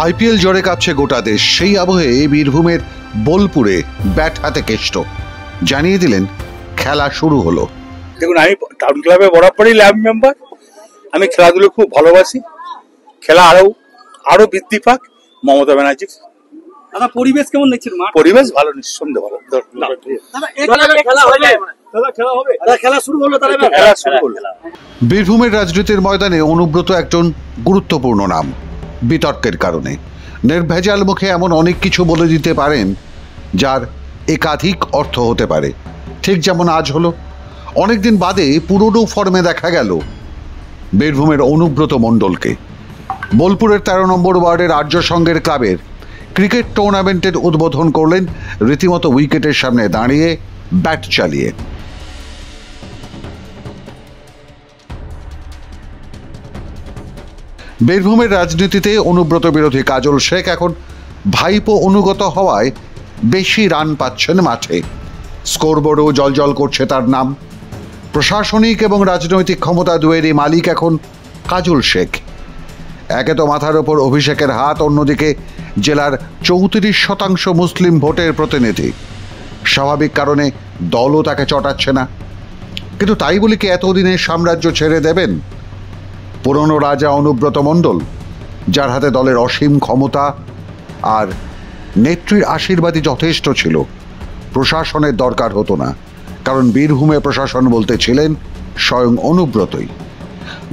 IPL জ্বরে কাঁপছে গোটা দেশ। সেই আবহে বীরভূমের বোলপুরে ব্যাট হাতে কেষ্ট জানিয়ে দিলেন খেলা শুরু হলো। দেখুন, আমি টাউন ক্লাবে বরাবরই ল্যাব মেম্বার। আমি খেলাধুলো খুব ভালোবাসি। খেলা আরো বৃদ্ধি পাক। মমতা ব্যানার্জি। দাদা, পরিবেশ কেমন দেখছেন? পরিবেশ ভালো, নিঃসন্দেহে ভালো। খেলা শুরু হলো। বীরভূমের রাজনীতির ময়দানে অনুব্রত একজন গুরুত্বপূর্ণ নাম। বিতর্কের কারণে নির্ভেজাল মুখে এমন অনেক কিছু বলে দিতে পারেন যার একাধিক অর্থ হতে পারে। ঠিক যেমন আজ হলো, অনেকদিন বাদে পুরনো ফর্মে দেখা গেল বীরভূমের অনুব্রত মণ্ডলকে। বোলপুরের 13 নম্বর ওয়ার্ডের আর্য সংঘের ক্লাবের ক্রিকেট টুর্নামেন্টের উদ্বোধন করলেন রীতিমতো উইকেটের সামনে দাঁড়িয়ে ব্যাট চালিয়ে। বীরভূমের রাজনীতিতে অনুব্রত বিরোধী কাজল শেখ এখন ভাইপো অনুগত হওয়ায় বেশি রান পাচ্ছেন মাঠে। স্কোরবোর্ডেও জলজল করছে তার নাম। প্রশাসনিক এবং রাজনৈতিক ক্ষমতা দুয়েরই মালিক এখন কাজল শেখ। একে তো মাথার ওপর অভিষেকের হাত, অন্যদিকে জেলার 34% মুসলিম ভোটের প্রতিনিধি। স্বাভাবিক কারণে দলও তাকে চটাচ্ছে না। কিন্তু তাই বলে কি এতদিনের সাম্রাজ্য ছেড়ে দেবেন? পুরনো রাজা অনুব্রত মণ্ডল, যার হাতে দলের অসীম ক্ষমতা আর নেত্রীর আশীর্বাদই যথেষ্ট ছিল, প্রশাসনের দরকার হতো না। কারণ বীরভূমে প্রশাসন বলতে ছিলেন স্বয়ং অনুব্রতই।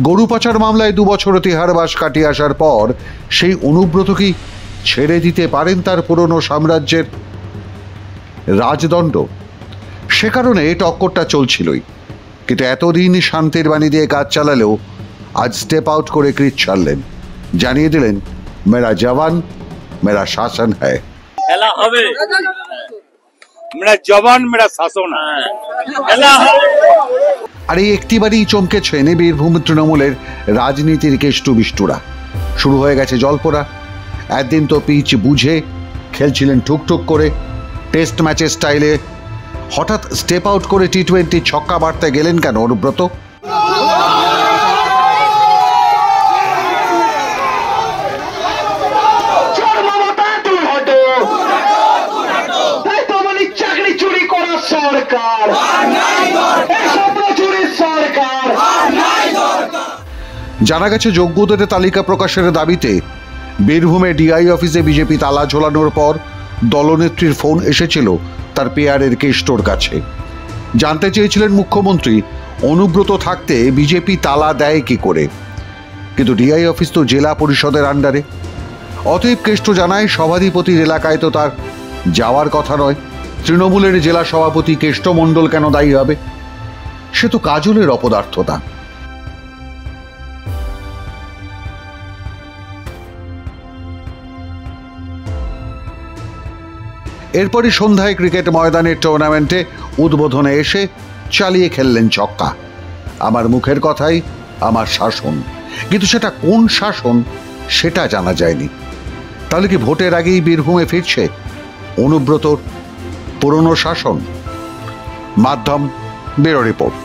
গরু পাচার মামলায় 2 বছর তিহারবাস কাটিয়ে আসার পর সেই অনুব্রত কি ছেড়ে দিতে পারেন তার পুরনো সাম্রাজ্যের রাজদণ্ড? সে কারণে টক্করটা চলছিলই। কিন্তু এতদিন শান্তির বাণী দিয়ে কাজ চালালেও আজ স্টেপ আউট করে ক্রিচ ছাড়লেন। জানিয়ে দিলেন, মেরা জওয়ান মেরা শাসন হ্যায়। খেলা হবে, মেরা জওয়ান মেরা শাসন হ্যায়। খেলা হবে। আর এই একটিবারই চমকেছেন বীরভূম তৃণমূলের রাজনীতির কেষ্টু বিষ্টুরা। শুরু হয়ে গেছে জলপোড়া। একদিন তো পিচ বুঝে খেলছিলেন ঠুকঠুক করে টেস্ট ম্যাচের স্টাইলে। হঠাৎ স্টেপ আউট করে T20 ছক্কা মারতে গেলেন কেন অনুব্রত? জানা গেছে যোগ্যদের তালিকা প্রকাশের দাবিতে বীরভূমে ডিআই অফিসে বিজেপি তালা ঝোলানোর পর দলনেত্রীর ফোন এসেছিল তার পেয়ারের কেষ্টর কাছে। জানতে চেয়েছিলেন মুখ্যমন্ত্রী, অনুব্রত থাকতে বিজেপি তালা দেয় কি করে? কিন্তু ডিআই অফিস তো জেলা পরিষদের আন্ডারে। অতএব কেষ্ট জানায়, সভাধিপতির এলাকায় তো তার যাওয়ার কথা নয়। তৃণমূলের জেলা সভাপতি কেষ্ট মণ্ডল কেন দায়ী হবে? সে তো কাজলের অপদার্থতা। এরপরই সন্ধ্যায় ক্রিকেট ময়দানের টুর্নামেন্টে উদ্বোধনে এসে চালিয়ে খেললেন ছক্কা। আমার মুখের কথাই আমার শাসন। কিন্তু সেটা কোন শাসন সেটা জানা যায়নি। তাহলে কি ভোটের আগেই বীরভূমে ফিরছে অনুব্রতর পুরনো শাসন? মাধ্যম ব্যুরো রিপোর্ট।